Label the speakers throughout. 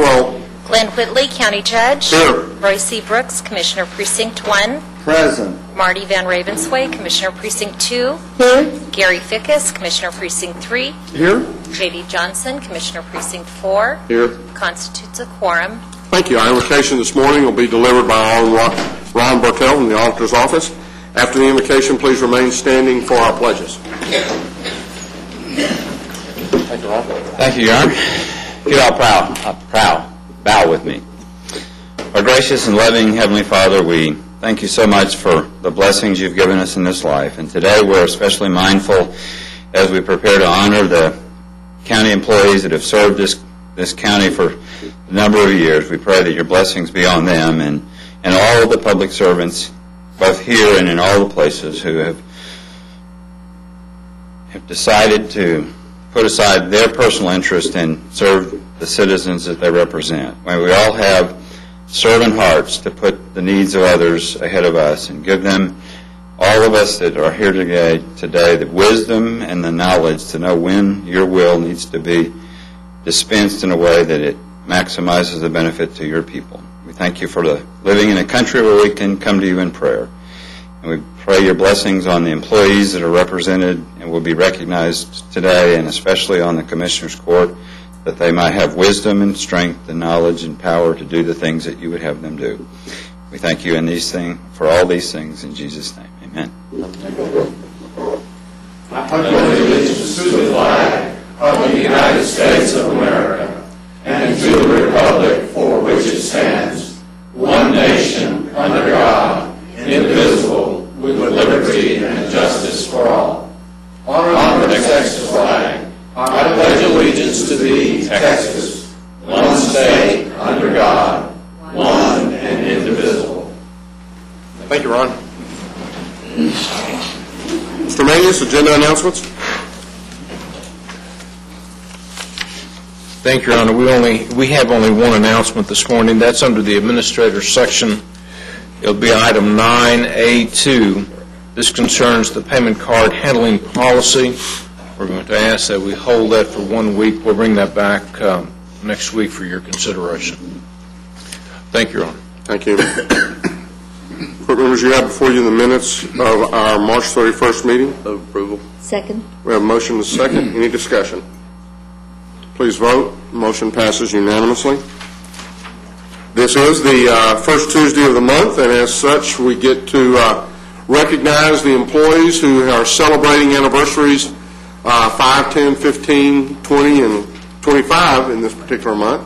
Speaker 1: Call roll.
Speaker 2: Glenn Whitley, County Judge.
Speaker 1: Here.
Speaker 2: Roy C. Brooks, Commissioner Precinct 1.
Speaker 3: Present.
Speaker 2: Marty Van Ravensway, Commissioner Precinct 2.
Speaker 3: Here.
Speaker 2: Gary Fickus, Commissioner Precinct 3.
Speaker 1: Here.
Speaker 2: J.D. Johnson, Commissioner Precinct 4.
Speaker 1: Here.
Speaker 2: Constitutes a quorum.
Speaker 1: Thank you. Our invocation this morning will be delivered by Ron Bartell from the Auditor's Office. After the invocation, please remain standing for our pledges. Thank you, Ron.
Speaker 4: Thank you, Your Honor. If you'd all bow with me. Our gracious and loving Heavenly Father, we thank you so much for the blessings you've given us in this life. And today we're especially mindful as we prepare to honor the county employees that have served this county for a number of years. We pray that your blessings be on them and all of the public servants, both here and in all the places, who have decided to put aside their personal interest and serve the citizens that they represent. May we all have servant hearts to put the needs of others ahead of us and give them, all of us that are here today, the wisdom and the knowledge to know when your will needs to be dispensed in a way that it maximizes the benefit to your people. We thank you for living in a country where we can come to you in prayer. And we pray your blessings on the employees that are represented and will be recognized today, and especially on the Commissioner's Court, that they might have wisdom and strength and knowledge and power to do the things that you would have them do. We thank you for all these things in Jesus' name. Amen.
Speaker 5: I pledge allegiance to the flag of the United States of America and to the republic for which it stands, one nation, under God, indivisible, with liberty and justice for all. Honor the Texas flag. I pledge allegiance to thee, Texas, one state, under God, one and indivisible.
Speaker 1: Thank you, Ron. Mr. Manius, agenda announcements.
Speaker 6: Thank you, Your Honor. We have only one announcement this morning. That's under the Administrator's section. It'll be item 9A2. This concerns the payment card handling policy. We're going to ask that we hold that for 1 week. We'll bring that back next week for your consideration. Thank you, Your Honor.
Speaker 1: Thank you. Court members, you have before you the minutes of our March 31st meeting. Of approval.
Speaker 7: Second.
Speaker 1: We have a motion and a second. Any discussion? Please vote. Motion passes unanimously. This is the first Tuesday of the month, and as such, we get to recognize the employees who are celebrating anniversaries 5, 10, 15, 20, and 25 in this particular month.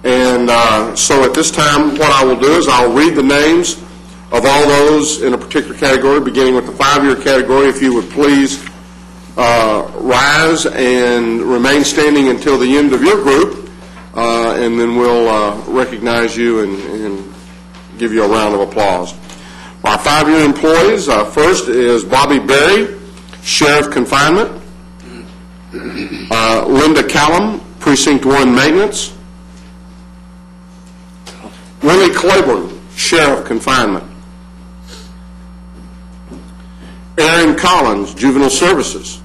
Speaker 1: And so at this time, what I will do is I'll read the names of all those in a particular category, beginning with the 5-year category. If you would please rise and remain standing until the end of your group, and then we'll recognize you and give you a round of applause. Our 5-year employees, first is Bobby Berry, Sheriff Confinement. Linda Callum, Precinct 1 Maintenance. Willie Claiborne, Sheriff Confinement. Aaron Collins, Juvenile Services.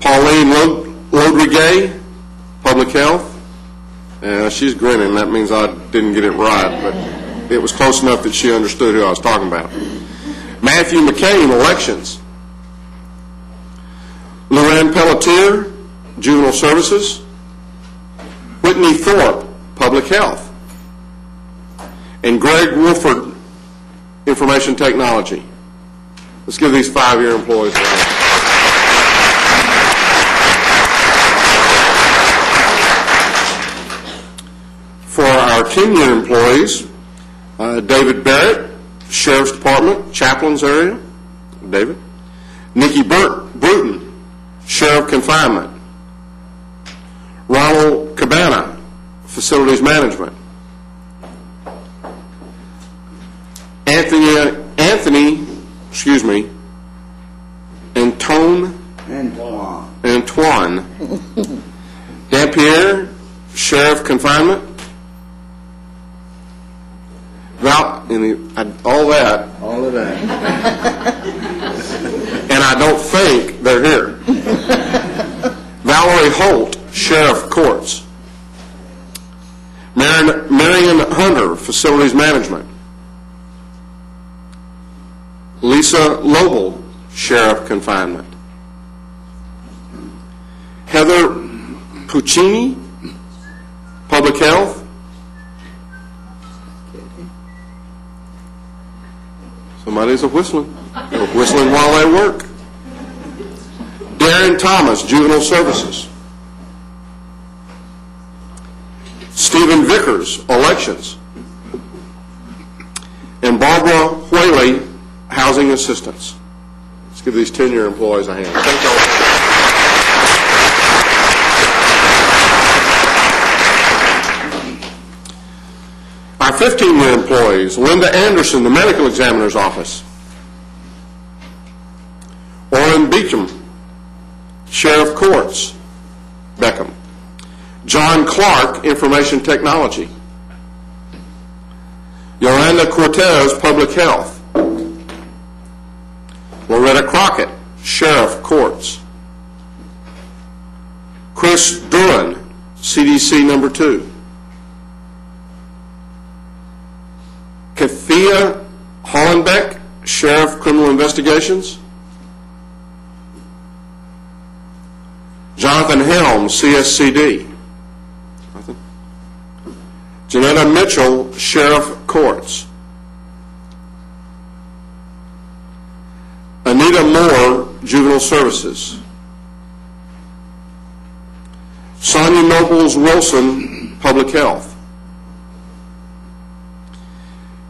Speaker 1: Pauline Lodriguez, Public Health. She's grinning. That means I didn't get it right, but it was close enough that she understood who I was talking about. Matthew McCain, Elections. Luann Pelletier, Juvenile Services. Whitney Thorpe, Public Health. And Greg Wolford, Information Technology. Let's give these 5-year employees a round. For our 10-year employees, David Barrett, Sheriff's Department, Chaplains area. David. Nikki Bruton, Sheriff Confinement. Ronald Cabana, Facilities Management. Antoine Dampierre, Sheriff Confinement. All of that. And I don't think they're here. Valerie Holt, Sheriff Courts. Marion Hunter, Facilities Management. Lisa Lobel, Sheriff Confinement. Heather Puccini, Public Health. Somebody's whistling. They're whistling while they work. Darren Thomas, Juvenile Services. Stephen Vickers, Elections. And Barbara Whaley, Housing Assistance. Let's give these 10-year employees a hand. Thank you all. Our 15-year employees: Linda Anderson, the Medical Examiner's Office. Orrin Beecham, Sheriff Courts, Beckham. John Clark, Information Technology. Yolanda Cortez, Public Health. Loretta Crockett, Sheriff Courts. Chris Duran, CDC number 2. Kathia Hollenbeck, Sheriff Criminal Investigations. Jonathan Helms, CSCD. Janetta Mitchell, Sheriff Courts. Anita Moore, Juvenile Services. Sonia Nobles Wilson, Public Health.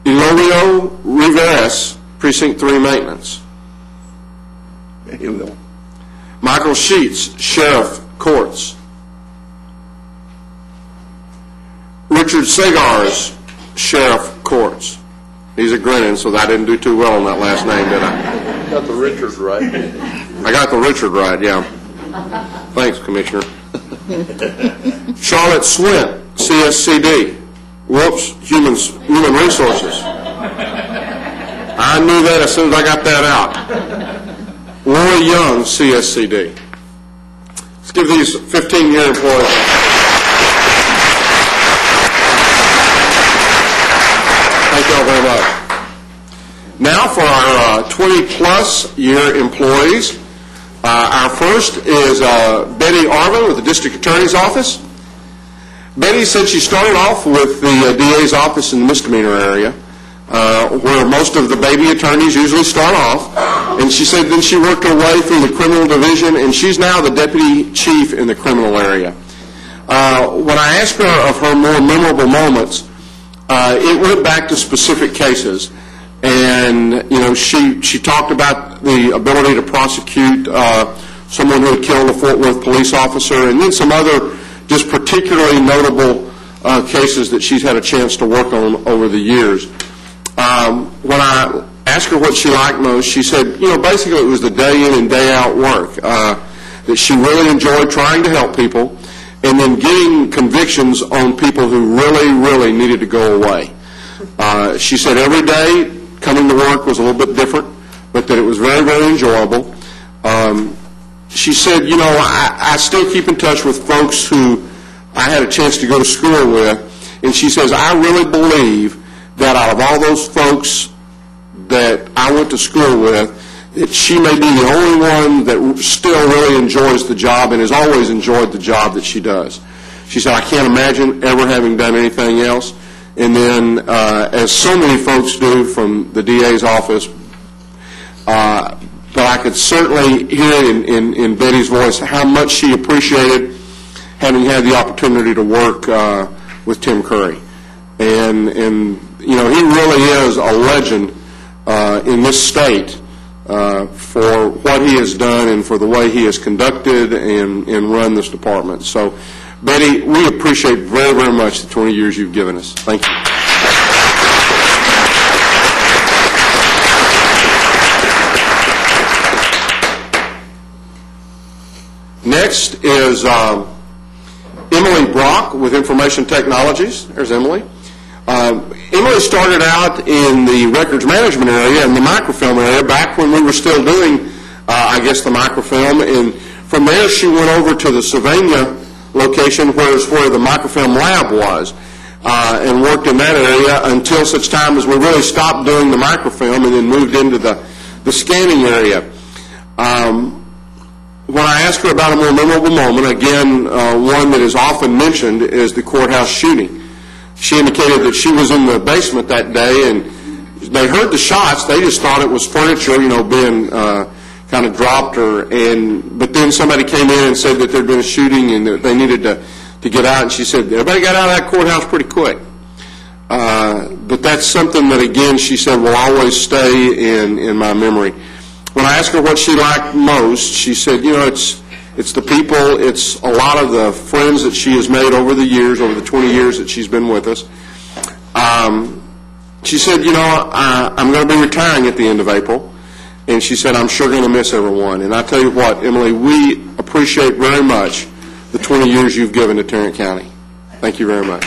Speaker 1: Elorio Rivas, Precinct 3 Maintenance. Michael Sheets, Sheriff Courts. Richard Segars, Sheriff Courts. He's a grinning, so I didn't do too well on that last name, did I?
Speaker 5: Got the Richard right.
Speaker 1: I got the Richard right, yeah. Thanks, Commissioner. Charlotte Swint, CSCD. Whoops, Human Resources. I knew that as soon as I got that out. Lori Young, CSCD. Let's give these 15-year employees. Thank you all very much. Now for our 20-plus year employees. Our first is Betty Arvin with the District Attorney's Office. Betty said she started off with the DA's office in the misdemeanor area, where most of the baby attorneys usually start off. And she said then she worked her way through the criminal division, and she's now the deputy chief in the criminal area. When I asked her of her more memorable moments, it went back to specific cases. And, you know, she talked about the ability to prosecute someone who had killed a Fort Worth police officer, and then some other just particularly notable cases that she's had a chance to work on over the years. When I asked her what she liked most, she said, you know, basically it was the day in and day out work, that she really enjoyed trying to help people, and then getting convictions on people who really, really needed to go away. She said every day coming to work was a little bit different, but that it was very, very enjoyable. She said, you know, I still keep in touch with folks who I had a chance to go to school with, and she says, I really believe that out of all those folks that I went to school with, that she may be the only one that still really enjoys the job and has always enjoyed the job that she does. She said, I can't imagine ever having done anything else. And then, as so many folks do from the DA's office, but I could certainly hear in Betty's voice how much she appreciated having had the opportunity to work with Tim Curry. And you know, he really is a legend in this state for what he has done and for the way he has conducted and run this department. So, Betty, we appreciate very, very much the 20 years you've given us. Thank you. Next is Emily Brock with Information Technologies. There's Emily. Emily started out in the records management area and the microfilm area back when we were still doing, I guess, the microfilm. And from there, she went over to the Sylvania location, where the microfilm lab was. and worked in that area until such time as we really stopped doing the microfilm and then moved into the scanning area. When I asked her about a more memorable moment, again, one that is often mentioned is the courthouse shooting. She indicated that she was in the basement that day, and they heard the shots. They just thought it was furniture, being kind of dropped, but then somebody came in and said that there had been a shooting and that they needed to get out, and she said, everybody got out of that courthouse pretty quick. But that's something that, again, she said will always stay in my memory. When I asked her what she liked most, she said, it's the people, it's a lot of the friends that she has made over the years, over the 20 years that she's been with us. She said, I'm going to be retiring at the end of April, and she said, I'm sure going to miss everyone. And I tell you what, Emily, we appreciate very much the 20 years you've given to Tarrant County. Thank you very much.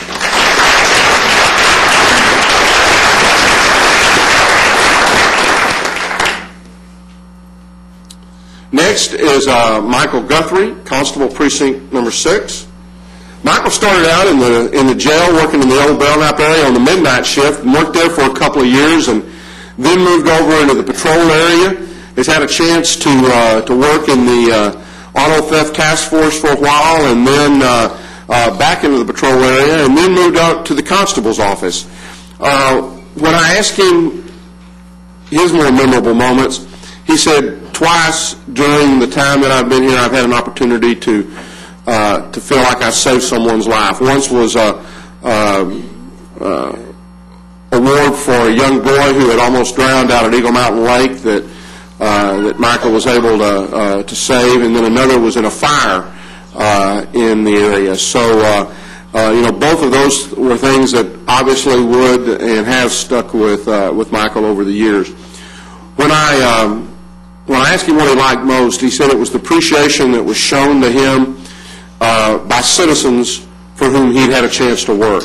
Speaker 1: Next is Michael Guthrie, Constable Precinct number 6. Michael started out in the jail working in the old Belknap area on the midnight shift and worked there for a couple of years and then moved over into the patrol area. Has had a chance to work in the auto theft task force for a while and then back into the patrol area and then moved out to the constable's office. When I asked him his more memorable moments, he said twice during the time that I've been here I've had an opportunity to feel like I saved someone's life. Once was a award for a young boy who had almost drowned out at Eagle Mountain Lake that Michael was able to save, and then another was in a fire in the area. So, both of those were things that obviously would and have stuck with Michael over the years. When I asked him what he liked most, he said it was the appreciation that was shown to him by citizens for whom he'd had a chance to work.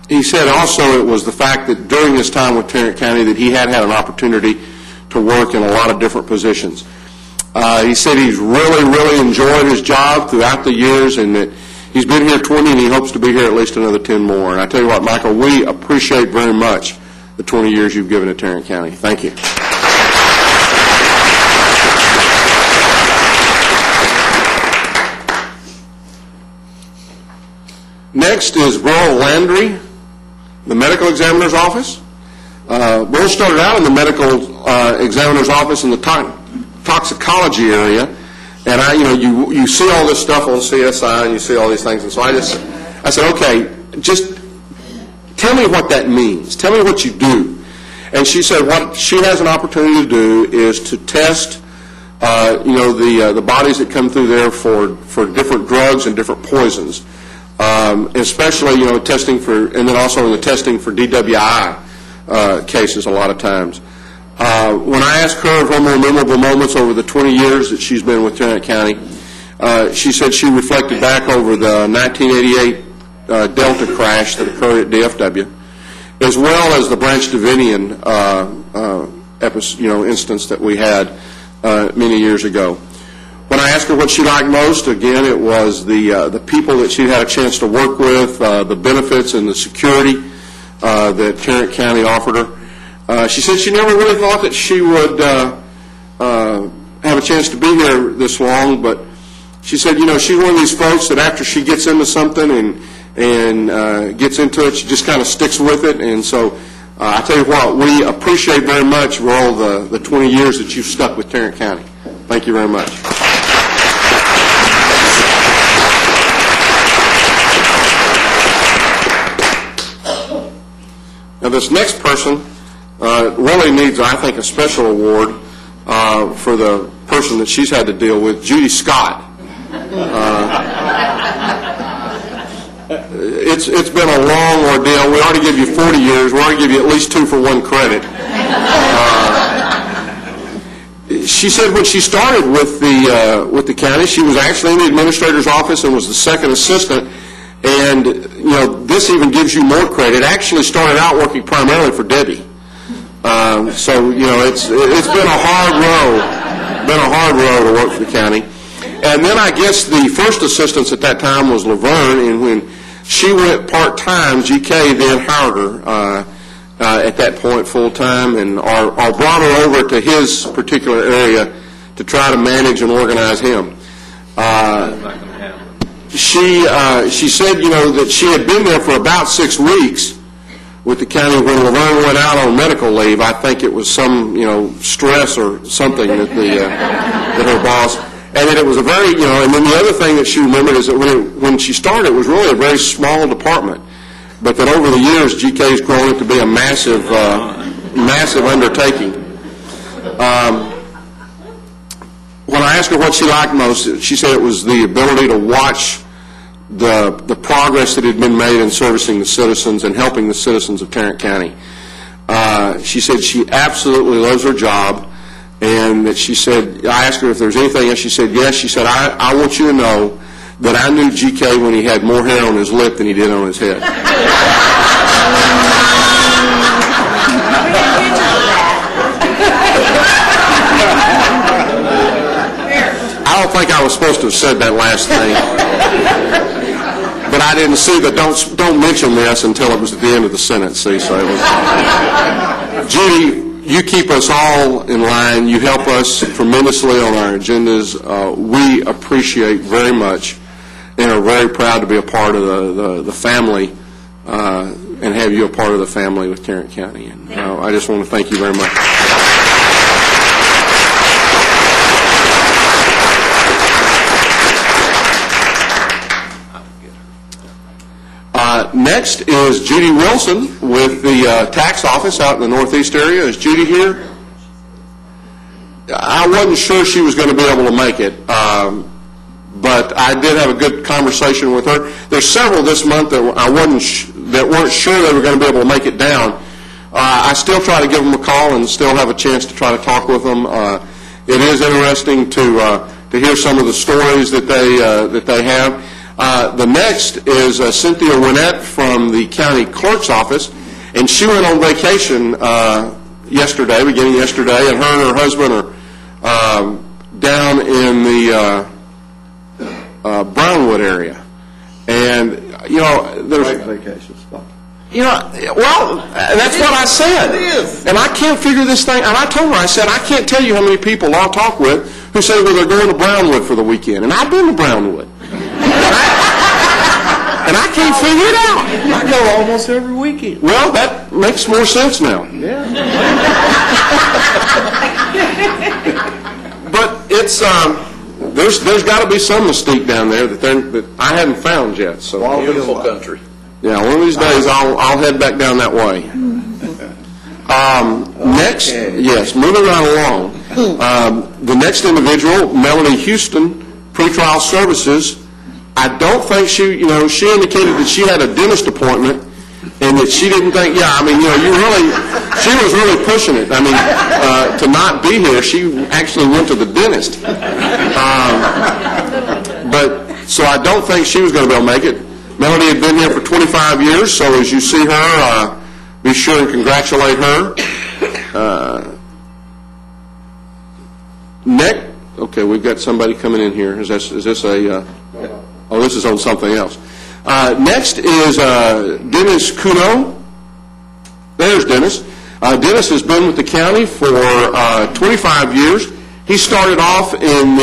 Speaker 1: He said also it was the fact that during his time with Tarrant County that he had an opportunity to work in a lot of different positions. He said he's really enjoyed his job throughout the years and that he's been here 20 and he hopes to be here at least another 10 more. And I tell you what, Michael, we appreciate very much the 20 years you've given to Tarrant County. Thank you. Next is Burl Landry, the medical examiner's office. Burl started out in the medical examiner's office in the toxicology area, and you see all this stuff on CSI and you see all these things, and so I said, okay, just tell me what that means. Tell me what you do. And she said what she has an opportunity to do is to test the bodies that come through there for different drugs and different poisons. Especially, testing for, and then also in the testing for DWI cases a lot of times. When I asked her of her more memorable moments over the 20 years that she's been with Tarrant County, she said she reflected back over the 1988 Delta crash that occurred at DFW, as well as the Branch Davidian instance that we had many years ago. When I asked her what she liked most, again, it was the people that she had a chance to work with, the benefits and the security that Tarrant County offered her. She said she never really thought that she would have a chance to be here this long, but she said, she's one of these folks that after she gets into something and gets into it, she just kind of sticks with it. And so I tell you what, we appreciate very much for all the 20 years that you've stuck with Tarrant County. Thank you very much. Now, this next person really needs, I think, a special award for the person that she's had to deal with, Judy Scott. It's been a long ordeal. We ought to give you 40 years. We ought to give you at least 2 for 1 credit. She said when she started with the county, she was actually in the administrator's office and was the second assistant. And this even gives you more credit. Actually started out working primarily for Debbie. So it's been a hard road to work for the county. And then I guess the first assistants at that time was Laverne, and when She went part-time. GK then hired her at that point full-time, and or brought her over to his particular area to try to manage and organize him. She said, you know, that she had been there for about 6 weeks with the county when Laverne went out on medical leave. I think it was some, you know, stress or something that that her boss. And then it was a very, you know, and then the other thing that she remembered is that when she started, it was really a very small department, but that over the years, GK's grown it to be a massive, massive undertaking. When I asked her what she liked most, she said it was the ability to watch the progress that had been made in servicing the citizens and helping the citizens of Tarrant County. She said she absolutely loves her job, and that she said, I asked her if there's anything else. She said yes. She said, I want you to know that I knew GK when he had more hair on his lip than he did on his head. I don't think I was supposed to have said that last thing, but I didn't see the don't mention this until it was at the end of the sentence. See, so it was. Judy, you keep us all in line. You help us tremendously on our agendas. We appreciate very much and are very proud to be a part of the family and have you a part of the family with Tarrant County. And I just want to thank you very much. Next is Judy Wilson with the tax office out in the Northeast area. Is Judy here? I wasn't sure she was going to be able to make it, but I did have a good conversation with her. There's several this month that weren't sure they were going to be able to make it down. I still try to give them a call and still have a chance to try to talk with them. It is interesting to hear some of the stories that they have. The next is Cynthia Winnett from the county clerk's office, and she went on vacation beginning yesterday, and her and her husband are down in the Brownwood area. And, you know, there's...
Speaker 3: Great vacation spot.
Speaker 1: You know, well, that's what I said.
Speaker 3: It is.
Speaker 1: And I can't figure this thing, and I told her, I said, I can't tell you how many people I'll talk with who say, well, they're going to Brownwood for the weekend. And I've been to Brownwood. And I can't figure it out.
Speaker 3: I go almost every weekend.
Speaker 1: Well, that makes more sense now.
Speaker 3: Yeah.
Speaker 1: But it's there's got to be some mystique down there that I haven't found yet. So
Speaker 3: Beautiful country.
Speaker 1: yeah, one of these days I'll head back down that way. Next, yes, moving right along. The next individual, Melanie Houston, Pretrial Services. I don't think she indicated that she had a dentist appointment and that she didn't think, she was really pushing it. I mean, to not be here, she actually went to the dentist. So I don't think she was going to be able to make it. Melanie had been here for 25 years, so as you see her, be sure and congratulate her. Next, okay, we've got somebody coming in here. Is this a... Oh, this is on something else. Next is Dennis Cuno. There's Dennis. Dennis has been with the county for 25 years. He started off in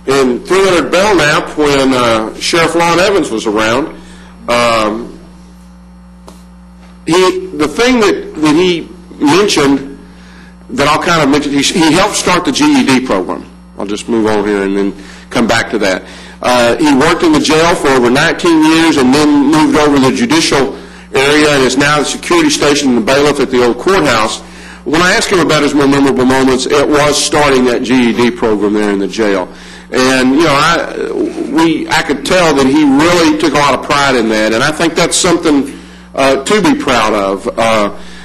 Speaker 1: 300 Belknap when Sheriff Lon Evans was around. The thing that he mentioned that I'll kind of mention, he helped start the GED program. I'll just move on here and then come back to that. He worked in the jail for over 19 years and then moved over to the judicial area and is now the security station in the bailiff at the old courthouse. When I asked him about his more memorable moments, it was starting that GED program there in the jail. And, I could tell that he really took a lot of pride in that, and I think that's something to be proud of.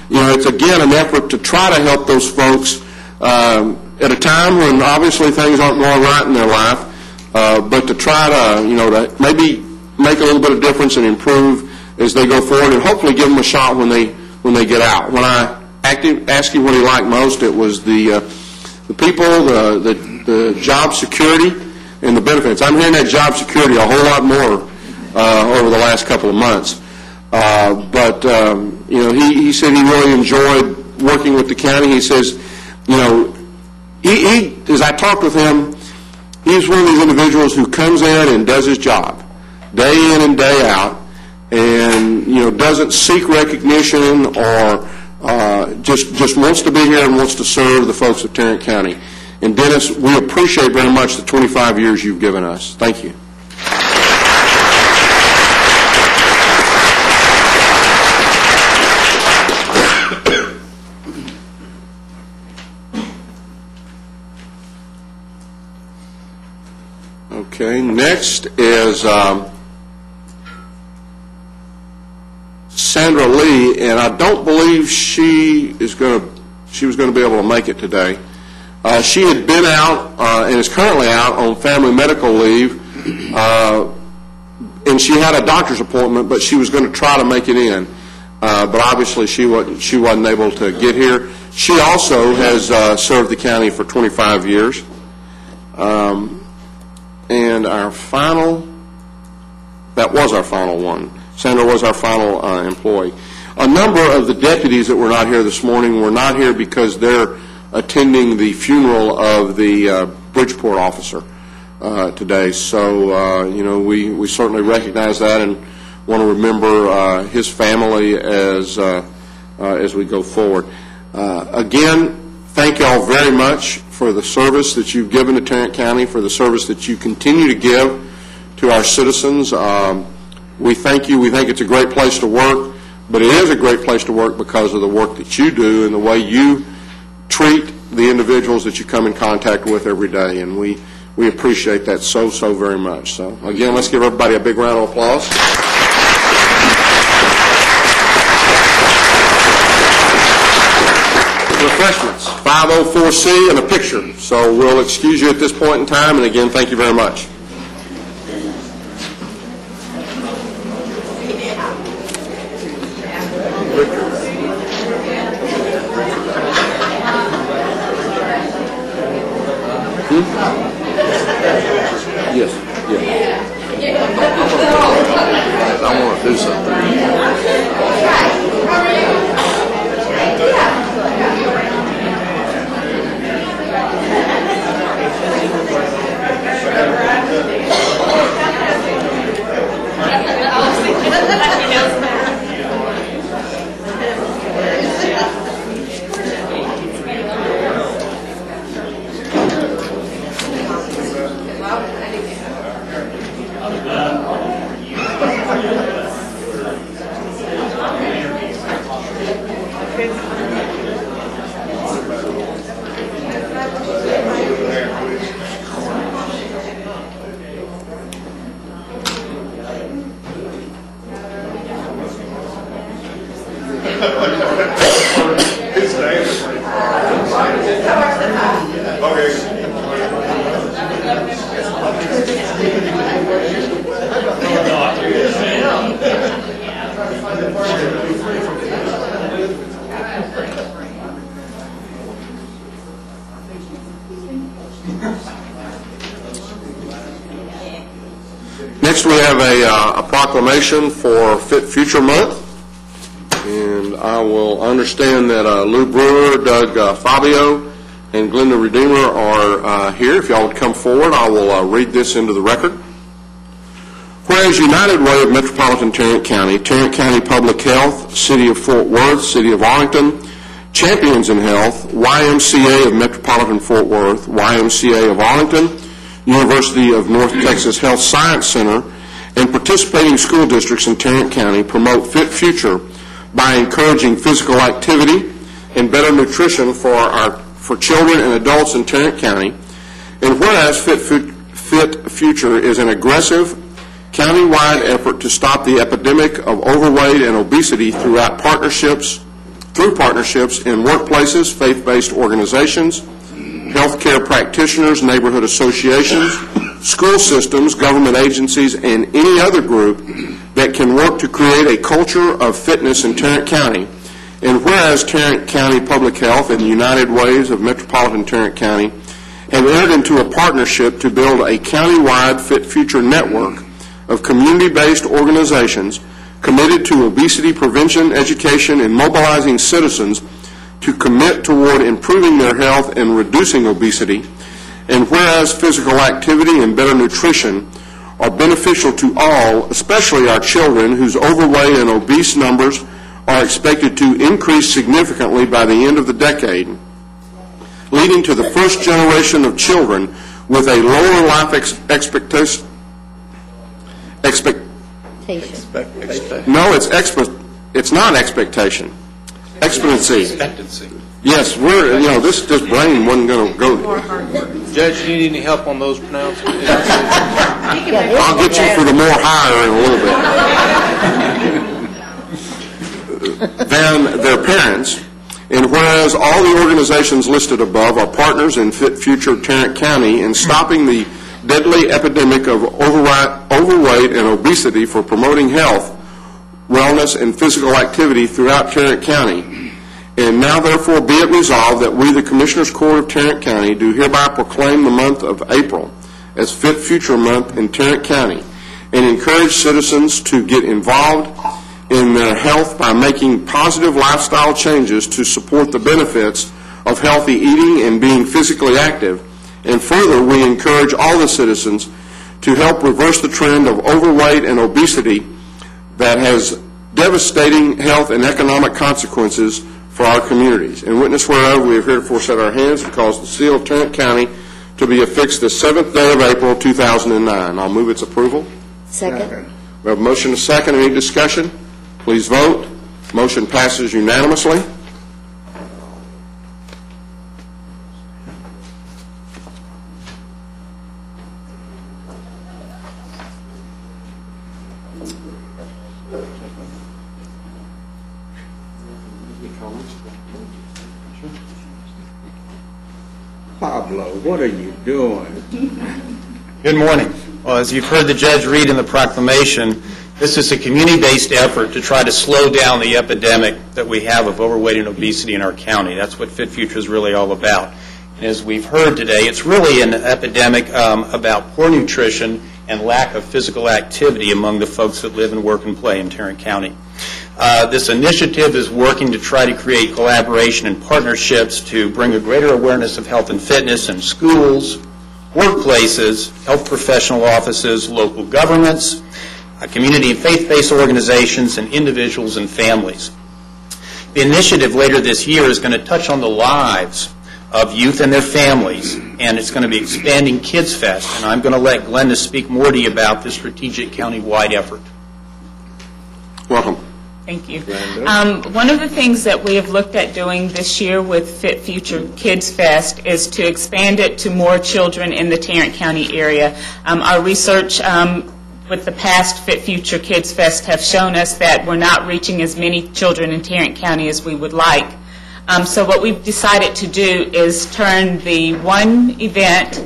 Speaker 1: It's, again, an effort to try to help those folks at a time when obviously things aren't going right in their life. But to try to, to maybe make a little bit of difference and improve as they go forward, and hopefully give them a shot when they get out. When I asked him what he liked most, it was the people, the job security, and the benefits. I'm hearing that job security a whole lot more over the last couple of months. But he said he really enjoyed working with the county. He says, he as I talked with him, he's one of these individuals who comes in and does his job day in and day out, and doesn't seek recognition or just wants to be here and wants to serve the folks of Tarrant County. And Dennis, we appreciate very much the 25 years you've given us. Thank you. Okay, next is Sandra Lee, and I don't believe she was going to be able to make it today. She had been out and is currently out on family medical leave, and she had a doctor's appointment, but she was going to try to make it in. But obviously she wasn't able to get here. She also has served the county for 25 years. And that was our final one. Sandra was our final employee. A number of the deputies that were not here this morning were not here because they're attending the funeral of the Bridgeport officer today. So, we certainly recognize that and want to remember his family as we go forward. Again, thank you all very much for the service that you've given to Tarrant County, for the service that you continue to give to our citizens. We thank you. We think it's a great place to work, but it is a great place to work because of the work that you do and the way you treat the individuals that you come in contact with every day, and we appreciate that so very much. So, again, let's give everybody a big round of applause. Refreshments, 504C and a picture. So we'll excuse you at this point in time, and again, thank you very much. Yes. I want to do something. Next, we have a proclamation for Fit Future Month, and I will understand that Lou Brewer, Doug Fabio, and Glenda Redeemer are here. If y'all would come forward, I will read this into the record. Whereas United Way of Metropolitan Tarrant County Public Health, City of Fort Worth, City of Arlington, Champions in Health, YMCA of Metropolitan Fort Worth, YMCA of Arlington, University of North Texas Health Science Center, and participating school districts in Tarrant County promote Fit Future by encouraging physical activity and better nutrition for children and adults in Tarrant County. And whereas Fit Future is an aggressive county-wide effort to stop the epidemic of overweight and obesity through partnerships in workplaces, faith-based organizations, healthcare practitioners, neighborhood associations, school systems, government agencies, and any other group that can work to create a culture of fitness in Tarrant County. And whereas Tarrant County Public Health and United Ways of Metropolitan Tarrant County have entered into a partnership to build a county-wide Fit Future network of community-based organizations committed to obesity prevention, education, and mobilizing citizens to commit toward improving their health and reducing obesity. And whereas physical activity and better nutrition are beneficial to all, especially our children, whose overweight and obese numbers are expected to increase significantly by the end of the decade, leading to the first generation of children with a lower life expectation. No, it's not expectation. Expectancy. Yes, this brain wasn't going to go.
Speaker 6: Judge, do you need any help on those pronouncements?
Speaker 1: I'll get you for the more higher in a little bit. Than their parents. And whereas all the organizations listed above are partners in Fit Future Tarrant County in stopping the deadly epidemic of overweight and obesity for promoting health, wellness, and physical activity throughout Tarrant County. And now therefore be it resolved that we, the Commissioners Court of Tarrant County, do hereby proclaim the month of April as Fit Future Month in Tarrant County and encourage citizens to get involved in their health by making positive lifestyle changes to support the benefits of healthy eating and being physically active. And further, we encourage all the citizens to help reverse the trend of overweight and obesity that has devastating health and economic consequences for our communities. In witness whereof, we have heretofore set our hands and caused the seal of Tarrant County to be affixed the 7th day of April, 2009. I'll move its approval.
Speaker 7: Second.
Speaker 1: We have a motion and a second. Any discussion? Please vote. Motion passes unanimously.
Speaker 3: Pablo, what are you doing?
Speaker 8: Good morning. Well, as you've heard the judge read in the proclamation, this is a community-based effort to try to slow down the epidemic that we have of overweight and obesity in our county. That's what Fit Future is really all about. And as we've heard today, it's really an epidemic about poor nutrition and lack of physical activity among the folks that live and work and play in Tarrant County. This initiative is working to try to create collaboration and partnerships to bring a greater awareness of health and fitness in schools, workplaces, health professional offices, local governments, community and faith-based organizations, and individuals and families. The initiative later this year is going to touch on the lives of youth and their families, and it's going to be expanding Kids Fest, and I'm going to let Glenda speak more to you about this strategic county-wide effort.
Speaker 1: Welcome.
Speaker 7: Thank you. One of the things that we have looked at doing this year with Fit Future Kids Fest is to expand it to more children in the Tarrant County area. Our research with the past Fit Future Kids Fest have shown us that we're not reaching as many children in Tarrant County as we would like. So what we've decided to do is turn the one event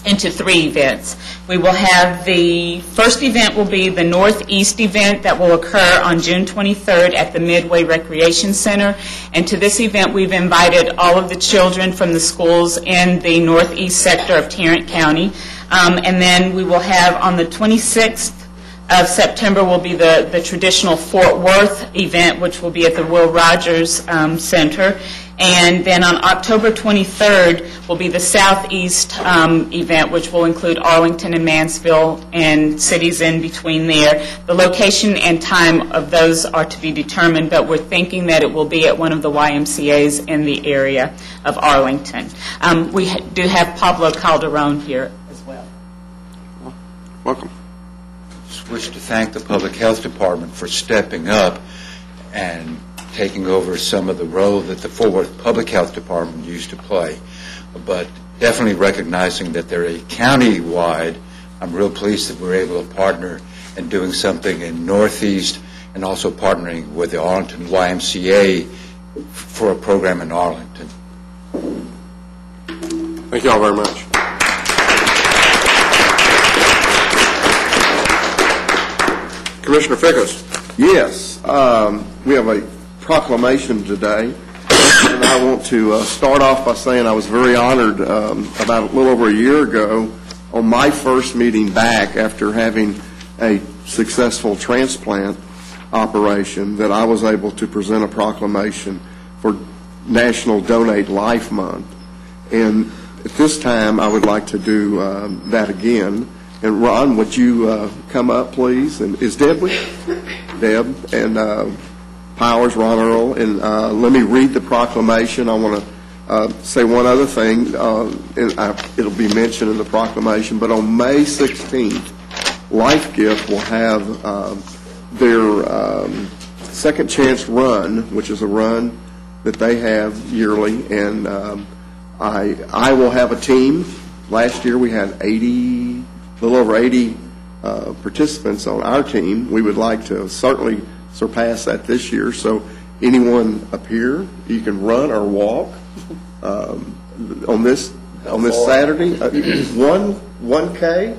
Speaker 7: into 3 events. We will have the first event will be the Northeast event that will occur on June 23rd at the Midway Recreation Center. And to this event, we've invited all of the children from the schools in the Northeast sector of Tarrant County. And then we will have on the 26th of September will be the traditional Fort Worth event, which will be at the Will Rogers Center. And then on October 23rd will be the Southeast event, which will include Arlington and Mansfield and cities in between there. The location and time of those are to be determined, but we're thinking that it will be at one of the YMCAs in the area of Arlington. We do have Pablo Calderon here as well.
Speaker 1: Welcome.
Speaker 9: I just wish to thank the Public Health Department for stepping up and taking over some of the role that the Fort Worth Public Health Department used to play. But definitely recognizing that they're a county-wide, I'm real pleased that we're able to partner in doing something in Northeast and also partnering with the Arlington YMCA for a program in Arlington.
Speaker 1: Thank you all very much. Commissioner Fickus.
Speaker 3: Yes, we have a proclamation today, and I want to start off by saying I was very honored about a little over a year ago on my first meeting back after having a successful transplant operation that I was able to present a proclamation for National Donate Life Month. And at this time, I would like to do that again. And Ron, would you come up, please? And is Deb with you? Deb and Powers, Ron Earl. And let me read the proclamation. I want to say one other thing. It'll be mentioned in the proclamation, but on May 16th, Life Gift will have their Second Chance Run, which is a run that they have yearly, and I will have a team. Last year we had a little over 80 participants on our team. We would like to certainly surpass that this year. So anyone up here, you can run or walk on this Saturday. 1K.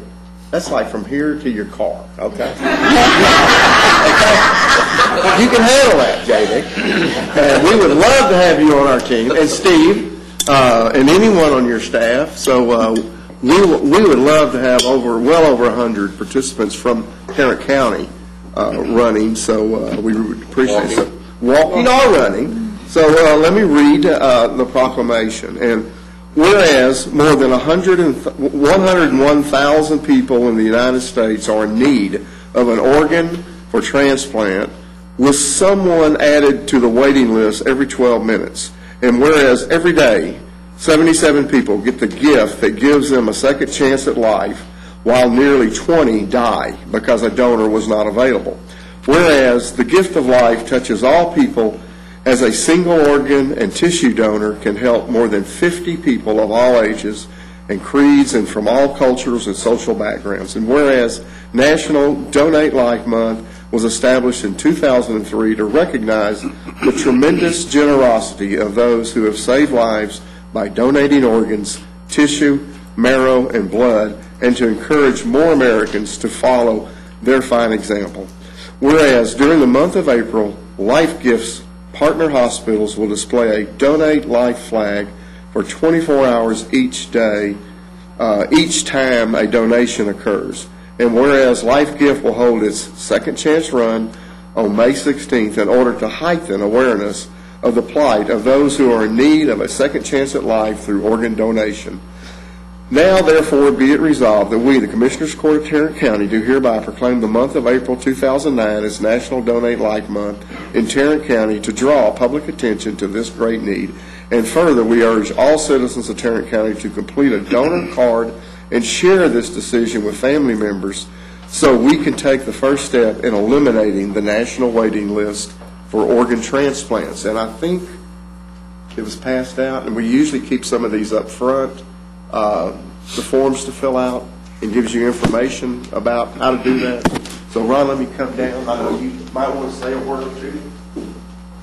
Speaker 3: That's like from here to your car. Okay. You can handle that, JD. And we would love to have you on our team, and Steve, and anyone on your staff. So we would love to have well over 100 participants from Tarrant County running. So we would appreciate it. Walking or running. So let me read the proclamation. And whereas more than 101,000 people in the United States are in need of an organ for transplant, with someone added to the waiting list every 12 minutes. And whereas every day 77 people get the gift that gives them a second chance at life, while nearly 20 die because a donor was not available. Whereas the gift of life touches all people, as a single organ and tissue donor can help more than 50 people of all ages and creeds and from all cultures and social backgrounds. And whereas National Donate Life Month was established in 2003 to recognize the tremendous generosity of those who have saved lives by donating organs, tissue, marrow, and blood, and to encourage more Americans to follow their fine example. Whereas during the month of April, Life Gifts partner hospitals will display a Donate Life flag for 24 hours each day, each time a donation occurs. And whereas Life Gift will hold its Second Chance Run on May 16th in order to heighten awareness of the plight of those who are in need of a second chance at life through organ donation. Now, therefore, be it resolved that we, the Commissioners Court of Tarrant County, do hereby proclaim the month of April 2009 as National Donate Life Month in Tarrant County to draw public attention to this great need. And further, we urge all citizens of Tarrant County to complete a donor card and share this decision with family members so we can take the first step in eliminating the national waiting list for organ transplants. And I think it was passed out, and we usually keep some of these up front, the forms to fill out, and gives you information about how to do that. So, Ron, let me come down. I know you might want to say a word or two.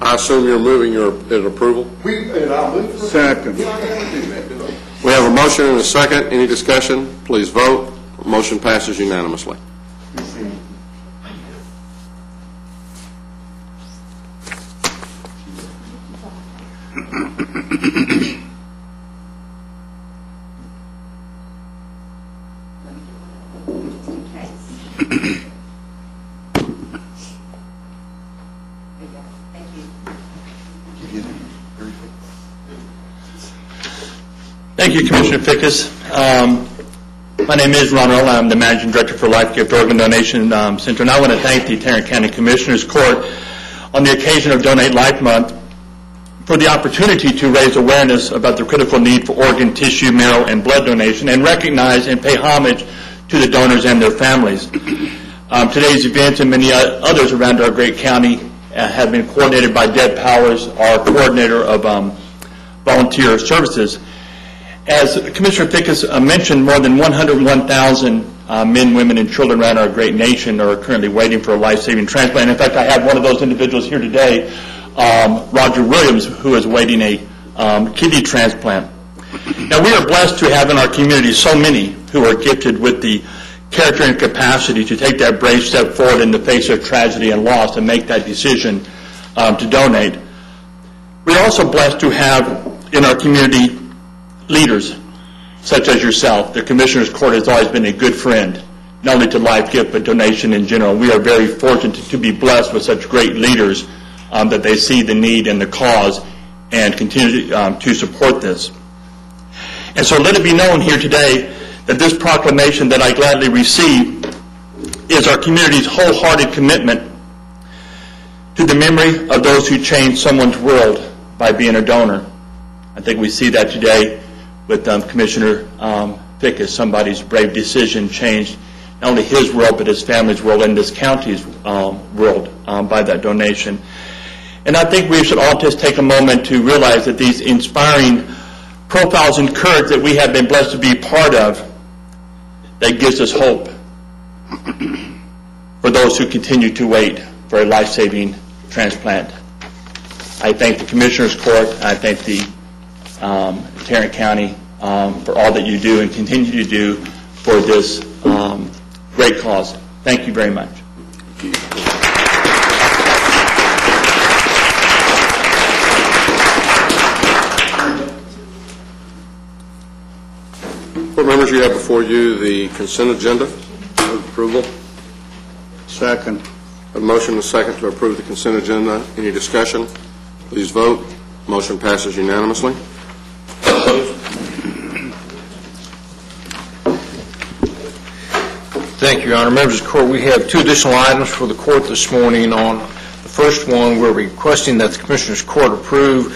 Speaker 1: I assume you're moving your approval?
Speaker 3: I'll move.
Speaker 1: Second. We have a motion and a second. Any discussion? Please vote. Motion passes unanimously.
Speaker 10: Thank you, Commissioner Fickus. My name is Ron Earl. I'm the Managing Director for Life Gift Organ Donation Center, and I want to thank the Tarrant County Commissioners Court on the occasion of Donate Life Month for the opportunity to raise awareness about the critical need for organ, tissue, marrow, and blood donation, and recognize and pay homage to the donors and their families. Today's event and many others around our great county have been coordinated by Deb Powers, our coordinator of volunteer services. As Commissioner Fickus mentioned, more than 101,000 men, women, and children around our great nation are currently waiting for a life-saving transplant. In fact, I have one of those individuals here today, Roger Williams, who is awaiting a kidney transplant. Now, we are blessed to have in our community so many who are gifted with the character and capacity to take that brave step forward in the face of tragedy and loss and make that decision to donate. We're also blessed to have in our community leaders such as yourself. The Commissioners Court has always been a good friend not only to Life Gift, but donation in general. We are very fortunate to be blessed with such great leaders that they see the need and the cause and continue to support this. And so let it be known here today that this proclamation that I gladly receive is our community's wholehearted commitment to the memory of those who changed someone's world by being a donor. I think we see that today with Commissioner Fickus. Somebody's brave decision changed not only his world, but his family's world and this county's world by that donation. And I think we should all just take a moment to realize that these inspiring profiles and courage that we have been blessed to be part of, that gives us hope for those who continue to wait for a life-saving transplant. I thank the Commissioner's Court. I thank the Tarrant County for all that you do and continue to do for this great cause. Thank you very much.
Speaker 1: Board members, you have before you the consent agenda. Move approval.
Speaker 5: Second.
Speaker 1: A motion and a second to approve the consent agenda. Any discussion? Please vote. Motion passes unanimously.
Speaker 6: Thank you, Your Honor. Members of the Court, we have two additional items for the Court this morning. On the first one, we're requesting that the Commissioners' Court approve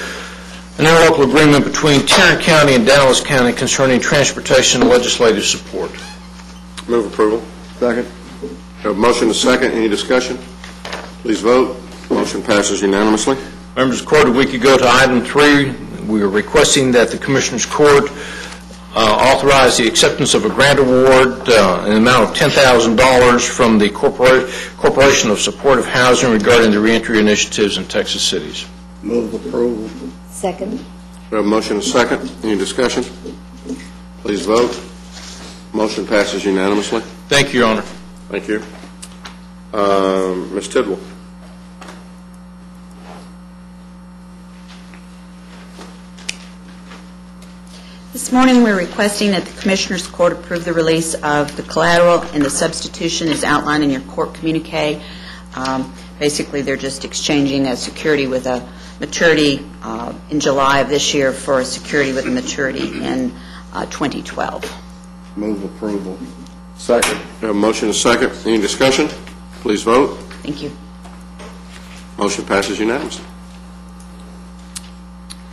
Speaker 6: an interlocal agreement between Tarrant County and Dallas County concerning transportation legislative support.
Speaker 1: Move approval.
Speaker 3: Second.
Speaker 1: We have a motion and a second. Any discussion? Please vote. Motion passes unanimously.
Speaker 6: Members of the Court, a week ago to item 3, we are requesting that the Commissioners' Court authorize the acceptance of a grant award in the amount of $10,000 from the Corporation of Supportive Housing regarding the reentry initiatives in Texas cities.
Speaker 5: Move approval.
Speaker 2: Second.
Speaker 1: We have a motion and a second. Any discussion? Please vote. Motion passes unanimously.
Speaker 6: Thank you, Your Honor.
Speaker 1: Thank you. Ms. Tidwell.
Speaker 11: This morning, we're requesting that the Commissioners' Court approve the release of the collateral and the substitution as outlined in your court communique. Basically, they're just exchanging a security with a maturity in July of this year for a security with a maturity in 2012.
Speaker 5: Move approval.
Speaker 1: Second. We have a motion and a second. Any discussion? Please vote.
Speaker 11: Thank you.
Speaker 1: Motion passes unanimously.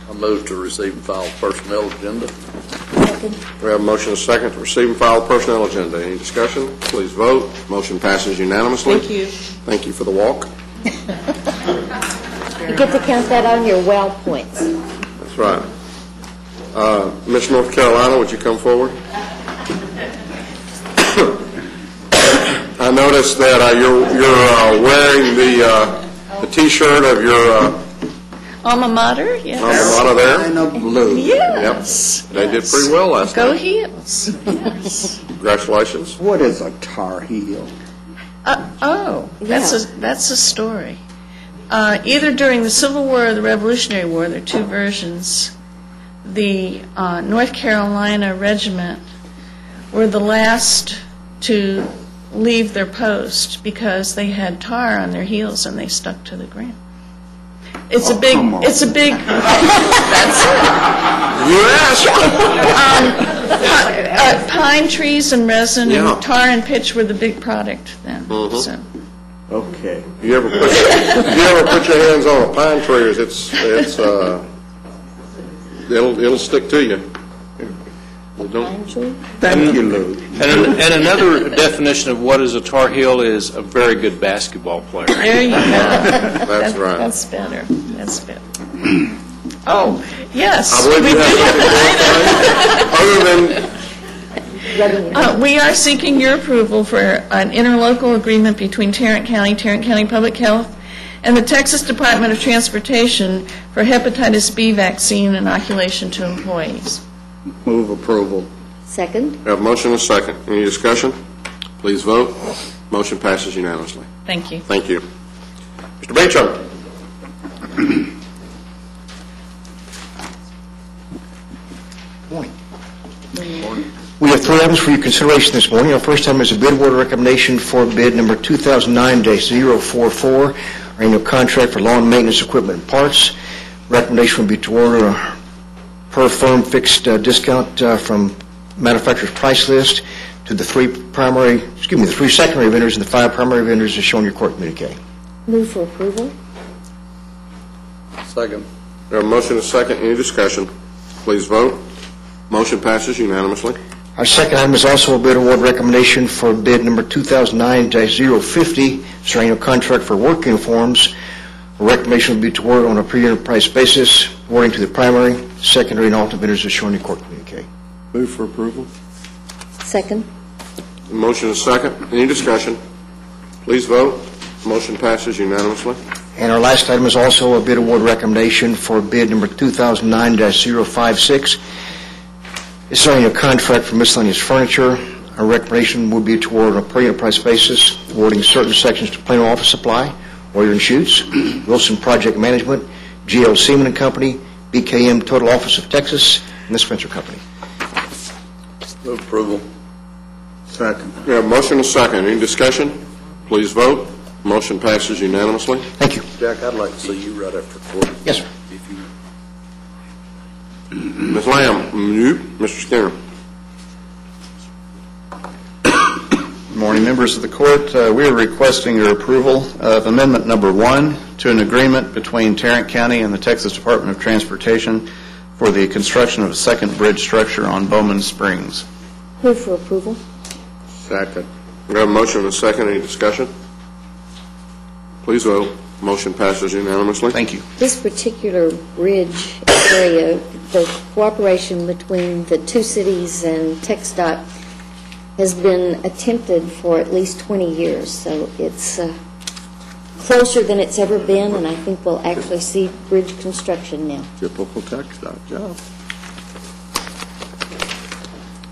Speaker 5: I move to receive and file personnel agenda.
Speaker 2: Second.
Speaker 1: We have a motion and a second to receive and file personnel agenda. Any discussion? Please vote. Motion passes unanimously.
Speaker 7: Thank you.
Speaker 1: Thank you for the walk.
Speaker 2: You get to count that on your well points.
Speaker 1: That's right. Miss North Carolina, would you come forward? I noticed that you're wearing the T-shirt of your
Speaker 12: Alma mater, yes.
Speaker 1: alma mater there.
Speaker 5: And a blue.
Speaker 12: Yes.
Speaker 1: Yep. They did pretty well last
Speaker 12: Go
Speaker 1: night.
Speaker 12: Heels. Yes.
Speaker 1: Congratulations.
Speaker 5: What is a Tar Heel?
Speaker 12: That's a story. Either during the Civil War or the Revolutionary War, there are two versions. The North Carolina Regiment were the last to leave their post because they had tar on their heels and they stuck to the ground. It's a big. That's it.
Speaker 1: You asked.
Speaker 12: Pine trees and resin
Speaker 1: Yeah.
Speaker 12: and tar and pitch were the big product then. So.
Speaker 5: Okay.
Speaker 1: You ever put your hands on a pine tree? It'll stick to you.
Speaker 5: Thank you, Lou.
Speaker 6: And another definition of what is a Tar Heel is a very good basketball player.
Speaker 12: There you go.
Speaker 1: That's right.
Speaker 12: That's better. That's better. Oh, yes.
Speaker 1: I believe you have something other than
Speaker 12: We are seeking your approval for an interlocal agreement between Tarrant County Public Health, and the Texas Department of Transportation for hepatitis B vaccine inoculation to employees.
Speaker 5: Move approval.
Speaker 2: Second.
Speaker 1: we have a motion and a second. Any discussion? Please vote. Motion passes unanimously.
Speaker 12: Thank you.
Speaker 1: Thank you. Mr. Beecham.
Speaker 8: We are thrilled
Speaker 13: items for your consideration this morning. Our first item is a bid award recommendation for bid number 2009-044, our annual contract for lawn maintenance equipment and parts. Recommendation would be to order a per firm fixed discount from manufacturer's price list to the three secondary vendors and the 5 primary vendors as shown in your court communique.
Speaker 2: Move for approval.
Speaker 5: Second.
Speaker 1: We have a motion and a second. Any discussion? Please vote. Motion passes unanimously.
Speaker 13: Our second item is also a bid award recommendation for bid number 2009-050, it's our annual contract for work uniforms. A recommendation would be to award on a per unit price basis, awarding to the primary, secondary, and alternate vendors as shown in your court communique.
Speaker 3: Move for approval.
Speaker 2: Second.
Speaker 1: Motion and a second. Any discussion? Please vote. Motion passes unanimously.
Speaker 13: And our last item is also a bid award recommendation for bid number 2009-056. It's our annual contract for miscellaneous furniture. Our recommendation would be to award on a per unit price basis, awarding certain sections to Plano Office Supply, Warrior and Shoots, Wilson Project Management, GL Seaman and Company, BKM Total Office of Texas, and the Spencer Company.
Speaker 5: Move approval.
Speaker 3: Second.
Speaker 1: We have a motion and a second. Any discussion? Please vote. Motion passes unanimously.
Speaker 13: Thank you.
Speaker 5: Jack, I'd like to see you right after court.
Speaker 13: Yes, sir.
Speaker 1: Ms. Lamb, Mr. Skinner.
Speaker 8: Good morning, members of the court. We are requesting your approval of amendment number 1 to an agreement between Tarrant County and the Texas Department of Transportation for the construction of a second bridge structure on Bowman Springs.
Speaker 2: Move for approval.
Speaker 1: Second. We have a motion and a second. Any discussion? Please vote. Motion passes unanimously.
Speaker 8: Thank you.
Speaker 2: This particular bridge area, the cooperation between the two cities and TxDOT has been attempted for at least 20 years, so it's closer than it's ever been, and I think we'll actually see bridge construction now.
Speaker 3: Typical TxDOT job.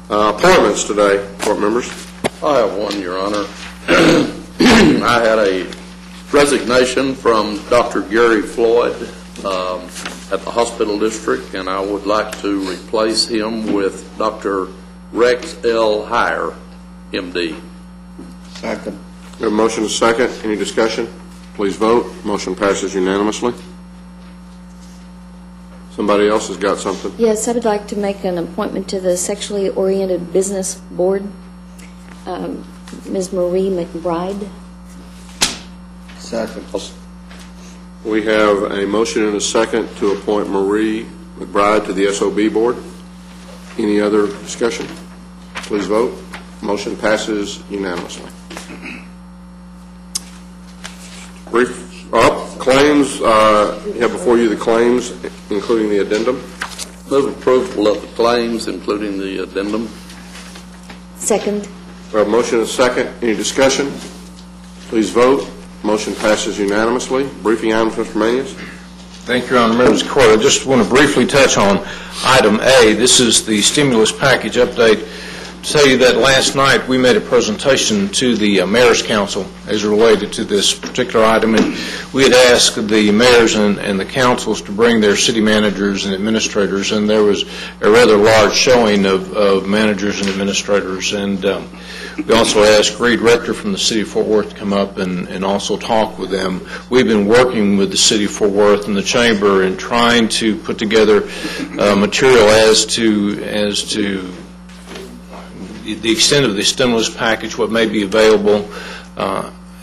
Speaker 1: Appointments today, court members.
Speaker 5: I have one, Your Honor. I had a resignation from Dr. Gary Floyd at the hospital district, and I would like to replace him with Dr. Rex L. Heyer, M.D.
Speaker 3: Second.
Speaker 1: We have a motion and a second. Any discussion? Please vote. Motion passes unanimously. Somebody else has got something?
Speaker 2: Yes, I would like to make an appointment to the Sexually Oriented Business Board. Ms. Marie McBride.
Speaker 3: Second.
Speaker 1: We have a motion and a second to appoint Marie McBride to the SOB board. Any other discussion? Please vote. Motion passes unanimously. Brief claims. You have before you the claims, including the addendum.
Speaker 5: Move approval of the claims, including the addendum.
Speaker 2: Second.
Speaker 1: We have a motion and a second. Any discussion? Please vote. Motion passes unanimously. Briefing items, Mr. Manius.
Speaker 6: Thank you, Your Honor. Members of the court, I just want to briefly touch on item A. This is the stimulus package update. To tell you that last night we made a presentation to the Mayor's Council as related to this particular item, and we had asked the mayors and the councils to bring their city managers and administrators, and there was a rather large showing of managers and administrators. And we also asked Reed Rector from the City of Fort Worth to come up and also talk with them. We've been working with the City of Fort Worth and the Chamber and trying to put together material as to the extent of the stimulus package, what may be available.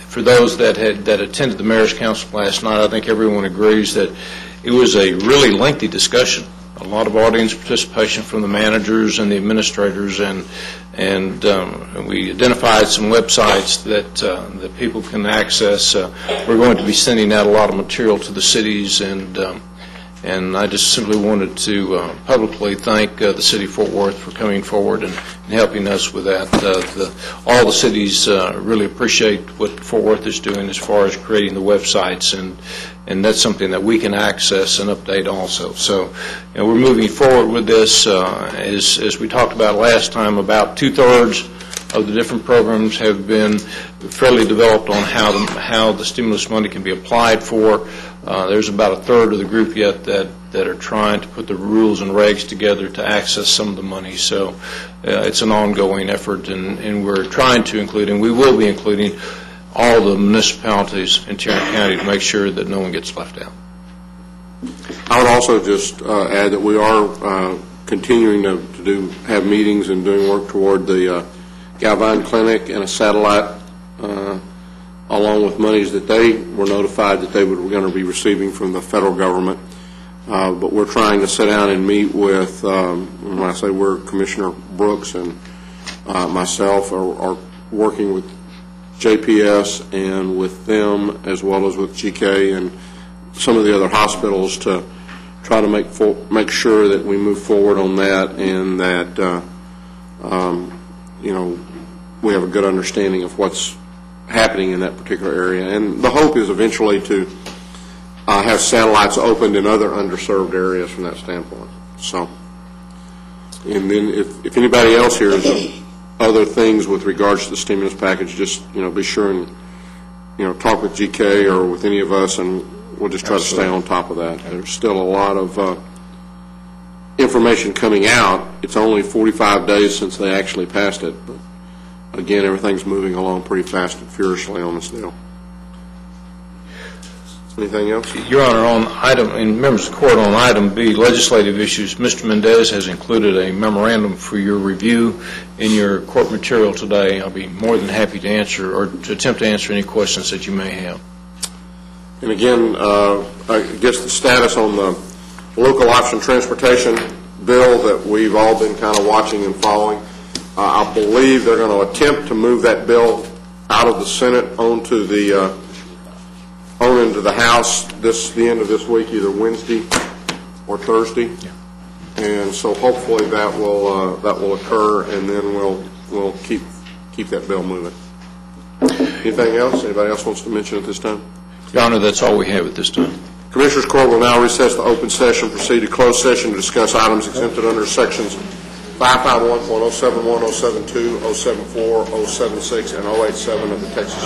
Speaker 6: For those that attended the Mayor's Council last night, I think everyone agrees that it was a really lengthy discussion. A lot of audience participation from the managers and the administrators, and we identified some websites that people can access. We're going to be sending out a lot of material to the cities, and I just simply wanted to publicly thank the City of Fort Worth for coming forward and helping us with that. All the cities really appreciate what Fort Worth is doing as far as creating the websites, and that's something that we can access and update also. So we're moving forward with this. As we talked about last time, about 2/3 of the different programs have been fairly developed on how the stimulus money can be applied for. There's about 1/3 of the group yet that that are trying to put the rules and regs together to access some of the money. So it's an ongoing effort, and we're trying to include, and we will be including, all the municipalities in Tarrant County to make sure that no one gets left out.
Speaker 1: I would also just add that we are continuing to have meetings and doing work toward the Galvine Clinic and a satellite, along with monies that they were notified that they were going to be receiving from the federal government. But we're trying to sit down and meet with, when I say we're, Commissioner Brooks and myself are working with JPS and with them, as well as with GK and some of the other hospitals, to try to make sure that we move forward on that, and that we have a good understanding of what's happening in that particular area. And the hope is eventually to have satellites opened in other underserved areas from that standpoint. So, and then if anybody else here has other things with regards to the stimulus package, just be sure and talk with GK or with any of us, and we'll just try to stay on top of that. There's still a lot of information coming out. It's only 45 days since they actually passed it, but again, everything's moving along pretty fast and furiously on this deal. Anything else?
Speaker 6: Your Honor, on item, and members of the court, on item B, legislative issues, Mr. Mendez has included a memorandum for your review in your court material today. I'll be more than happy to answer or to attempt to answer any questions that you may have.
Speaker 1: And again, I guess the status on the local option transportation bill that we've all been kind of watching and following. I believe they're going to attempt to move that bill out of the Senate onto the into the House the end of this week, either Wednesday or Thursday. Yeah. And so hopefully that will occur, and then we'll keep that bill moving. Anything else? Anybody else wants to mention at this time?
Speaker 6: Your Honor, that's all we have at this time.
Speaker 1: Commissioners' Court will now recess the open session, proceed to closed session to discuss items exempted under sections 551.071, 072, 074, 076, and 087 of the Texas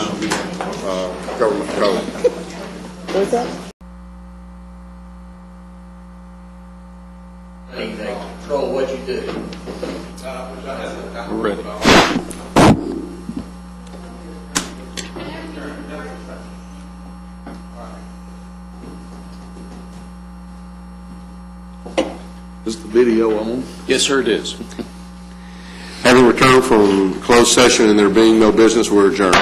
Speaker 1: Government Code.
Speaker 2: What was that?
Speaker 5: Control what you do.
Speaker 6: We're ready.
Speaker 3: Is the video on?
Speaker 6: Yes, sir, it is.
Speaker 1: Having returned from closed session and there being no business, we're adjourned.